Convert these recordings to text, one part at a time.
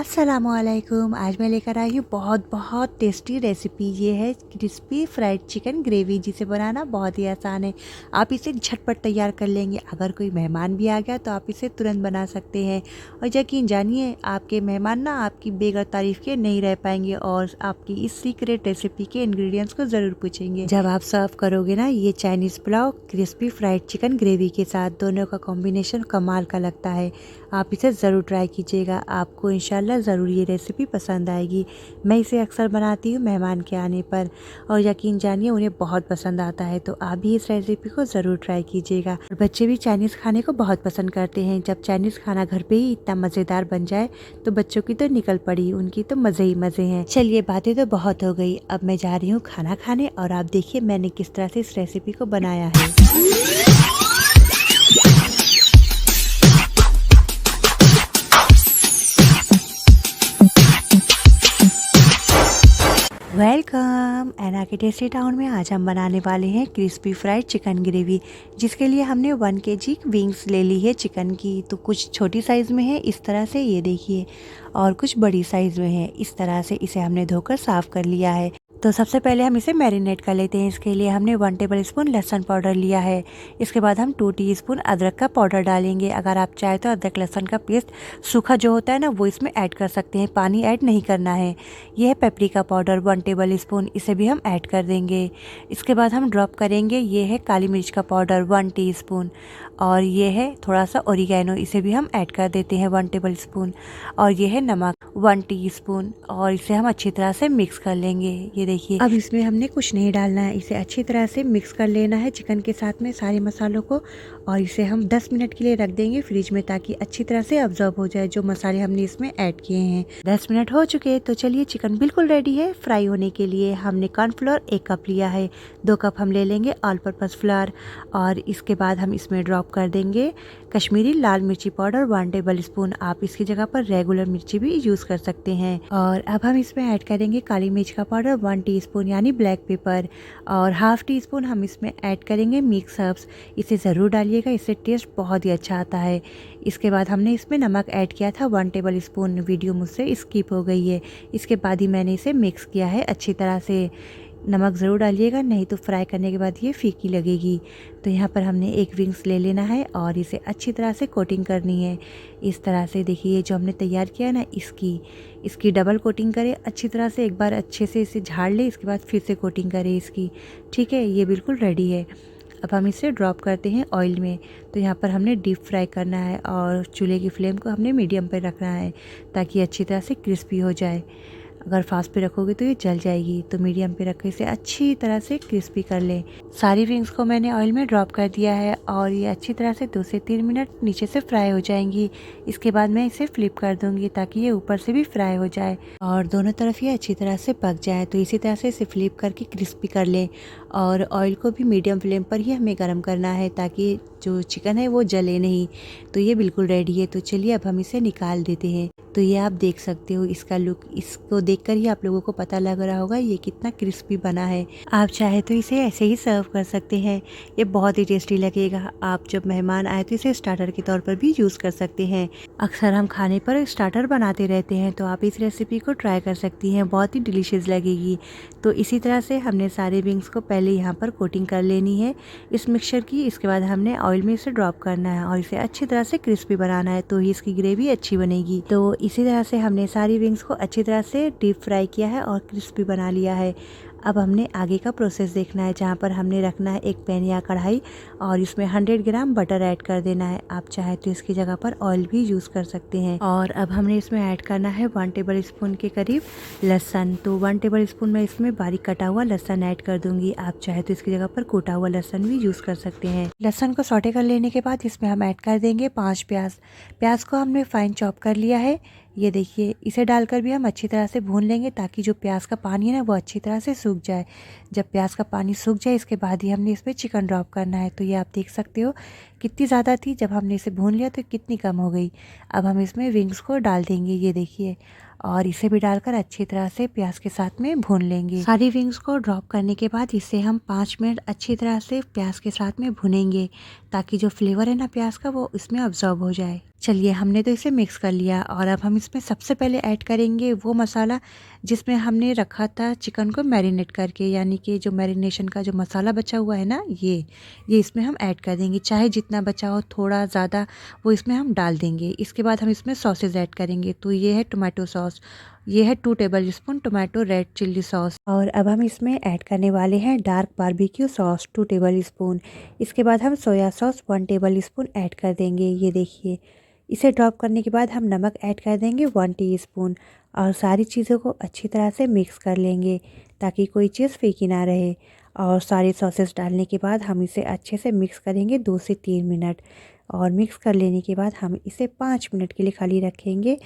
अस्सलामुअलैकुम। आज मैं लेकर आई हूँ बहुत टेस्टी रेसिपी। ये है क्रिस्पी फ्राइड चिकन ग्रेवी, जिसे बनाना बहुत ही आसान है। आप इसे झटपट तैयार कर लेंगे। अगर कोई मेहमान भी आ गया तो आप इसे तुरंत बना सकते हैं। और यकीन जानिए, आपके मेहमान ना आपकी बेगर तारीफ़ के नहीं रह पाएंगे और आपकी इस सीक्रेट रेसिपी के इंग्रेडिएंट्स को ज़रूर पूछेंगे। जब आप सर्व करोगे ना ये Chinese pulao crispy fried chicken gravy के साथ, दोनों का कॉम्बिनेशन कमाल का लगता है। आप इसे ज़रूर ट्राई कीजिएगा, आपको इंशाल्लाह ज़रूर ये रेसिपी पसंद आएगी। मैं इसे अक्सर बनाती हूँ मेहमान के आने पर, और यकीन जानिए उन्हें बहुत पसंद आता है। तो आप भी इस रेसिपी को ज़रूर ट्राई कीजिएगा। और बच्चे भी चाइनीज़ खाने को बहुत पसंद करते हैं। जब चाइनीज़ खाना घर पे ही इतना मज़ेदार बन जाए तो बच्चों की तो निकल पड़ी, उनकी तो मज़े ही मज़े हैं। चलिए, बातें तो बहुत हो गई, अब मैं जा रही हूँ खाना खाने। और आप देखिए मैंने किस तरह से इस रेसिपी को बनाया है। वेलकम एना के टेस्टी टाउन में। आज हम बनाने वाले हैं क्रिस्पी फ्राइड चिकन ग्रेवी, जिसके लिए हमने 1 kg विंग्स ले ली है चिकन की। तो कुछ छोटी साइज़ में है इस तरह से, ये देखिए, और कुछ बड़ी साइज़ में है इस तरह से। इसे हमने धोकर साफ़ कर लिया है। तो सबसे पहले हम इसे मैरिनेट कर लेते हैं। इसके लिए हमने 1 टेबलस्पून लहसुन पाउडर लिया है। इसके बाद हम 2 टीस्पून अदरक का पाउडर डालेंगे। अगर आप चाहे तो अदरक लहसुन का पेस्ट सूखा जो होता है ना, वो इसमें ऐड कर सकते हैं, पानी ऐड नहीं करना है। यह है पेपरिका पाउडर 1 टेबलस्पून, इसे भी हम ऐड कर देंगे। इसके बाद हम ड्रॉप करेंगे, ये है काली मिर्च का पाउडर 1 टीस्पून, और ये है थोड़ा सा ओरिगैनो, इसे भी हम ऐड कर देते हैं 1 टेबलस्पून। और ये है नमक 1 टीस्पून, और इसे हम अच्छी तरह से मिक्स कर लेंगे। ये देखिए, अब इसमें हमने कुछ नहीं डालना है, इसे अच्छी तरह से मिक्स कर लेना है चिकन के साथ में सारे मसालों को। और इसे हम 10 मिनट के लिए रख देंगे फ्रिज में, ताकि अच्छी तरह से अब्जॉर्ब हो जाए जो मसाले हमने इसमें ऐड किए हैं। 10 मिनट हो चुके हैं, तो चलिए चिकन बिल्कुल रेडी है फ्राई होने के लिए। हमने कॉर्नफ्लोर 1 कप लिया है, 2 कप हम ले लेंगे ऑल पर्पज़ फ्लावर। और इसके बाद हम इसमें ड्रॉप कर देंगे कश्मीरी लाल मिर्ची पाउडर 1 टेबलस्पून। आप इसकी जगह पर रेगुलर मिर्ची भी यूज़ कर सकते हैं। और अब हम इसमें ऐड करेंगे काली मिर्च का पाउडर 1 टीस्पून यानी ब्लैक पेपर, और हाफ टी स्पून हम इसमें ऐड करेंगे मिक्स हर्ब्स। इसे ज़रूर डालिएगा, इससे टेस्ट बहुत ही अच्छा आता है। इसके बाद हमने इसमें नमक ऐड किया था 1 टेबलस्पून, वीडियो मुझसे स्किप हो गई है। इसके बाद ही मैंने इसे मिक्स किया है अच्छी तरह से। नमक ज़रूर डालिएगा, नहीं तो फ्राई करने के बाद ये फीकी लगेगी। तो यहाँ पर हमने एक विंग्स ले लेना है और इसे अच्छी तरह से कोटिंग करनी है। इस तरह से देखिए, जो हमने तैयार किया है ना, इसकी डबल कोटिंग करें अच्छी तरह से। एक बार अच्छे से इसे झाड़ ले, इसके बाद फिर से कोटिंग करें इसकी। ठीक है, ये बिल्कुल रेडी है। अब हम इसे ड्रॉप करते हैं ऑयल में। तो यहाँ पर हमने डीप फ्राई करना है, और चूल्हे की फ्लेम को हमने मीडियम पर रखना है, ताकि अच्छी तरह से क्रिस्पी हो जाए। अगर फास्ट पे रखोगे तो ये जल जाएगी, तो मीडियम पे रख के इसे अच्छी तरह से क्रिस्पी कर लें। सारी विंग्स को मैंने ऑयल में ड्रॉप कर दिया है, और ये अच्छी तरह से 2 से 3 मिनट नीचे से फ्राई हो जाएंगी। इसके बाद मैं इसे फ्लिप कर दूंगी, ताकि ये ऊपर से भी फ्राई हो जाए और दोनों तरफ ये अच्छी तरह से पक जाए। तो इसी तरह से इसे फ्लिप करके क्रिस्पी कर लें, और ऑयल को भी मीडियम फ्लेम पर ही हमें गर्म करना है, ताकि जो चिकन है वो जले नहीं। तो ये बिल्कुल रेडी है। तो चलिए अब हम इसे निकाल देते हैं। तो ये आप देख सकते हो इसका लुक, इसको देखकर ही आप लोगों को पता लग रहा होगा ये कितना क्रिस्पी बना है। आप चाहे तो इसे ऐसे ही सर्व कर सकते हैं, ये बहुत ही टेस्टी लगेगा। आप जब मेहमान आए तो इसे स्टार्टर के तौर पर भी यूज़ कर सकते हैं। अक्सर हम खाने पर स्टार्टर बनाते रहते हैं, तो आप इस रेसिपी को ट्राई कर सकती हैं, बहुत ही डिलीशियस लगेगी। तो इसी तरह से हमने सारे विंग्स को पहले यहाँ पर कोटिंग कर लेनी है इस मिक्सचर की। इसके बाद हमने ऑयल में इसे ड्रॉप करना है और इसे अच्छी तरह से क्रिस्पी बनाना है, तो ही इसकी ग्रेवी अच्छी बनेगी। तो इसी तरह से हमने सारी विंग्स को अच्छी तरह से डीप फ्राई किया है और क्रिस्पी बना लिया है। अब हमने आगे का प्रोसेस देखना है, जहाँ पर हमने रखना है एक पैन या कढ़ाई, और इसमें 100 ग्राम बटर ऐड कर देना है। आप चाहे तो इसकी जगह पर ऑयल भी यूज़ कर सकते हैं। और अब हमने इसमें ऐड करना है 1 टेबलस्पून के करीब लहसुन। तो 1 टेबलस्पून मैं इसमें बारीक कटा हुआ लहसुन ऐड कर दूंगी। आप चाहे तो इसकी जगह पर कूटा हुआ लहसुन भी यूज़ कर सकते हैं। लहसुन को सौटे कर लेने के बाद इसमें हम ऐड कर देंगे 5 प्याज। प्याज को हमने फाइन चॉप कर लिया है। ये देखिए, इसे डालकर भी हम अच्छी तरह से भून लेंगे, ताकि जो प्याज का पानी है ना, वो अच्छी तरह से सूख जाए। जब प्याज का पानी सूख जाए, इसके बाद ही हमने इसमें चिकन ड्रॉप करना है। तो ये आप देख सकते हो कितनी ज़्यादा थी, जब हमने इसे भून लिया तो कितनी कम हो गई। अब हम इसमें विंग्स को डाल देंगे, ये देखिए, और इसे भी डालकर अच्छी तरह से प्याज के साथ में भून लेंगे। सारी विंग्स को ड्रॉप करने के बाद इसे हम 5 मिनट अच्छी तरह से प्याज के साथ में भुनेंगे, ताकि जो फ्लेवर है ना प्याज का वो इसमें अब्जॉर्ब हो जाए। चलिए, हमने तो इसे मिक्स कर लिया और अब हम इसमें सबसे पहले ऐड करेंगे वो मसाला जिसमें हमने रखा था चिकन को मैरिनेट करके, यानी कि जो मैरिनेशन का जो मसाला बचा हुआ है ना, ये इसमें हम ऐड कर देंगे। चाहे जितना बचा हो, थोड़ा ज़्यादा, वो इसमें हम डाल देंगे। इसके बाद हम इसमें सॉसेज ऐड करेंगे। तो ये है टोमेटो सॉस, ये है 2 table spoon tomato red chilli sauce, और अब हम इसमें ऐड करने वाले हैं dark barbecue sauce 2 table spoon. इसके बाद हम soya sauce 1 table spoon add कर देंगे। ये देखिए, इसे ड्रॉप करने के बाद हम नमक ऐड कर देंगे 1 टीस्पून, और सारी चीज़ों को अच्छी तरह से मिक्स कर लेंगे ताकि कोई चीज़ फीकी ना रहे। और सारे सॉसेस डालने के बाद हम इसे अच्छे से मिक्स करेंगे 2 से 3 मिनट, और मिक्स कर लेने के बाद हम इसे 5 मिनट के लिए खाली रखेंगे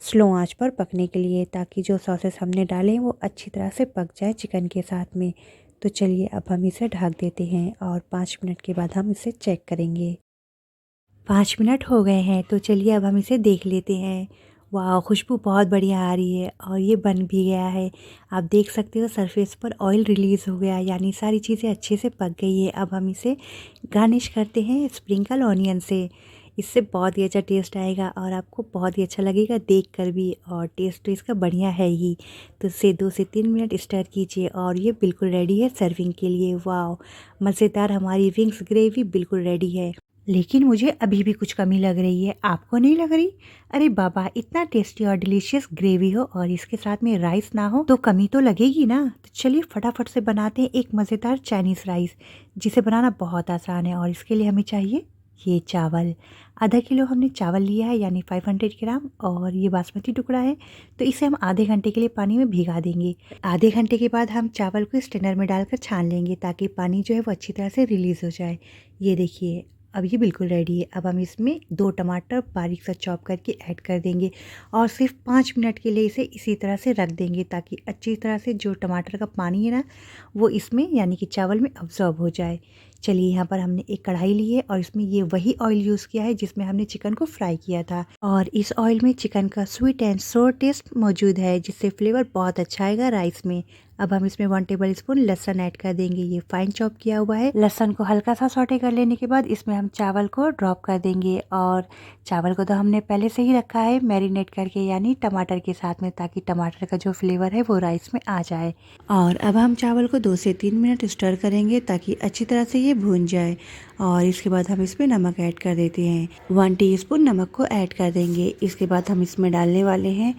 स्लो आंच पर पकने के लिए, ताकि जो सॉसेस हमने डाले हैं वो अच्छी तरह से पक जाए चिकन के साथ में। तो चलिए, अब हम इसे ढक देते हैं और 5 मिनट के बाद हम इसे चेक करेंगे। 5 मिनट हो गए हैं, तो चलिए अब हम इसे देख लेते हैं। वाह, खुशबू बहुत बढ़िया आ रही है और ये बन भी गया है। आप देख सकते हो सरफेस पर ऑयल रिलीज़ हो गया, यानी सारी चीज़ें अच्छे से पक गई है। अब हम इसे गार्निश करते हैं स्प्रिंकल ऑनियन से। इससे बहुत ही अच्छा टेस्ट आएगा और आपको बहुत ही अच्छा लगेगा देखकर भी, और टेस्ट तो इसका बढ़िया है ही। तो इसे 2 से 3 मिनट स्टर कीजिए और ये बिल्कुल रेडी है सर्विंग के लिए। वाह, मज़ेदार हमारी विंग्स ग्रेवी बिल्कुल रेडी है। लेकिन मुझे अभी भी कुछ कमी लग रही है, आपको नहीं लग रही? अरे बाबा, इतना टेस्टी और डिलीशियस ग्रेवी हो और इसके साथ में राइस ना हो तो कमी तो लगेगी ना। तो चलिए फटाफट से बनाते हैं एक मज़ेदार चाइनीज़ राइस, जिसे बनाना बहुत आसान है। और इसके लिए हमें चाहिए ये चावल। आधा किलो हमने चावल लिया है, यानी 500 ग्राम, और ये बासमती टुकड़ा है। तो इसे हम आधे घंटे के लिए पानी में भिगा देंगे। आधे घंटे के बाद हम चावल को स्ट्रेनर में डालकर छान लेंगे, ताकि पानी जो है वो अच्छी तरह से रिलीज़ हो जाए। ये देखिए, अब ये बिल्कुल रेडी है। अब हम इसमें 2 टमाटर बारीक सा चॉप करके ऐड कर देंगे और सिर्फ 5 मिनट के लिए इसे इसी तरह से रख देंगे, ताकि अच्छी तरह से जो टमाटर का पानी है ना वो इसमें, यानी कि चावल में अब्जॉर्ब हो जाए। चलिए, यहाँ पर हमने एक कढ़ाई ली है और इसमें ये वही ऑयल यूज़ किया है जिसमें हमने चिकन को फ्राई किया था, और इस ऑयल में चिकन का स्वीट एंड सोर टेस्ट मौजूद है, जिससे फ्लेवर बहुत अच्छा आएगा राइस में। अब हम इसमें 1 टेबल स्पून लहसुन ऐड कर देंगे, ये फाइन चॉप किया हुआ है। लहसुन को हल्का सा सौटे कर लेने के बाद इसमें हम चावल को ड्रॉप कर देंगे, और चावल को तो हमने पहले से ही रखा है मैरिनेट करके, यानी टमाटर के साथ में, ताकि टमाटर का जो फ्लेवर है वो राइस में आ जाए। और अब हम चावल को 2 से 3 मिनट स्टर करेंगे ताकि अच्छी तरह से ये भून जाए। और इसके बाद हम इसमें नमक ऐड कर देते हैं, 1 टीस्पून नमक को ऐड कर देंगे। इसके बाद हम इसमें डालने वाले हैं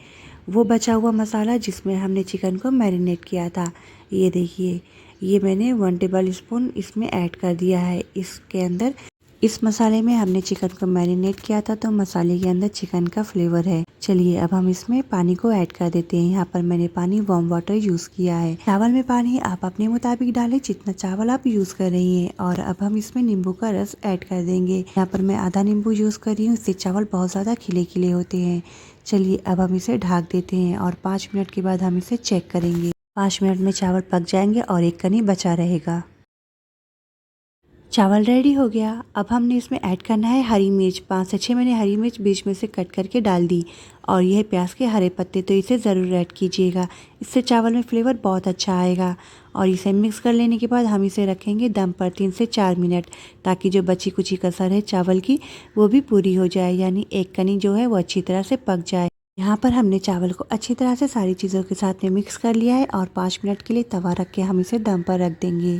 वो बचा हुआ मसाला जिसमें हमने चिकन को मैरिनेट किया था। ये देखिए, ये मैंने 1 टेबल स्पून इसमें ऐड कर दिया है। इसके अंदर, इस मसाले में हमने चिकन को मैरिनेट किया था, तो मसाले के अंदर चिकन का फ्लेवर है। चलिए, अब हम इसमें पानी को ऐड कर देते हैं। यहाँ पर मैंने पानी वार्म वाटर यूज़ किया है। चावल में पानी आप अपने मुताबिक डालें, जितना चावल आप यूज़ कर रही हैं। और अब हम इसमें नींबू का रस ऐड कर देंगे। यहाँ पर मैं आधा नींबू यूज़ कर रही हूँ, इससे चावल बहुत ज़्यादा खिले खिले होते हैं। चलिए, अब हम इसे ढक देते हैं और 5 मिनट के बाद हम इसे चेक करेंगे। 5 मिनट में चावल पक जाएंगे और एक कनी बचा रहेगा। चावल रेडी हो गया। अब हमने इसमें ऐड करना है हरी मिर्च। 5 से 6 मैंने हरी मिर्च बीच में से कट करके डाल दी, और यह प्याज के हरे पत्ते, तो इसे ज़रूर ऐड कीजिएगा, इससे चावल में फ्लेवर बहुत अच्छा आएगा। और इसे मिक्स कर लेने के बाद हम इसे रखेंगे दम पर 3 से 4 मिनट, ताकि जो बची कुची कसर है चावल की वो भी पूरी हो जाए, यानी एक कनी जो है वो अच्छी तरह से पक जाए। यहाँ पर हमने चावल को अच्छी तरह से सारी चीज़ों के साथ में मिक्स कर लिया है, और 5 मिनट के लिए तवा रख के हम इसे दम पर रख देंगे।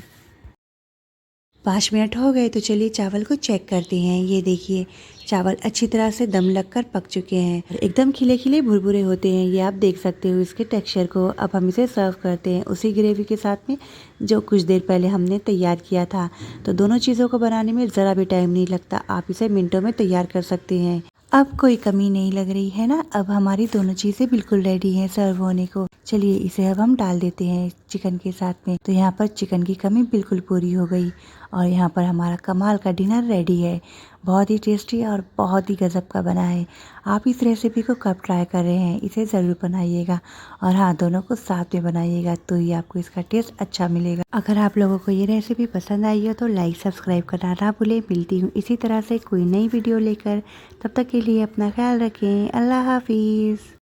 5 मिनट हो गए, तो चलिए चावल को चेक करते हैं। ये देखिए, चावल अच्छी तरह से दम लगकर पक चुके हैं, एकदम खिले खिले भुरभुरे होते हैं। ये आप देख सकते हो इसके टेक्सचर को। अब हम इसे सर्व करते हैं उसी ग्रेवी के साथ में जो कुछ देर पहले हमने तैयार किया था। तो दोनों चीज़ों को बनाने में ज़रा भी टाइम नहीं लगता, आप इसे मिनटों में तैयार कर सकते हैं। अब कोई कमी नहीं लग रही है ना। अब हमारी दोनों चीज़ें बिल्कुल रेडी हैं सर्व होने को। चलिए, इसे अब हम डाल देते हैं चिकन के साथ में। तो यहाँ पर चिकन की कमी बिल्कुल पूरी हो गई, और यहाँ पर हमारा कमाल का डिनर रेडी है। बहुत ही टेस्टी और बहुत ही गजब का बना है। आप इस रेसिपी को कब ट्राई कर रहे हैं, इसे ज़रूर बनाइएगा, और हाँ, दोनों को साथ में बनाइएगा, तो ही आपको इसका टेस्ट अच्छा मिलेगा। अगर आप लोगों को ये रेसिपी पसंद आई हो तो लाइक सब्सक्राइब करना ना भूलें। मिलती हूँ इसी तरह से कोई नई वीडियो लेकर, तब तक के लिए अपना ख्याल रखें। अल्लाह हाफिज़।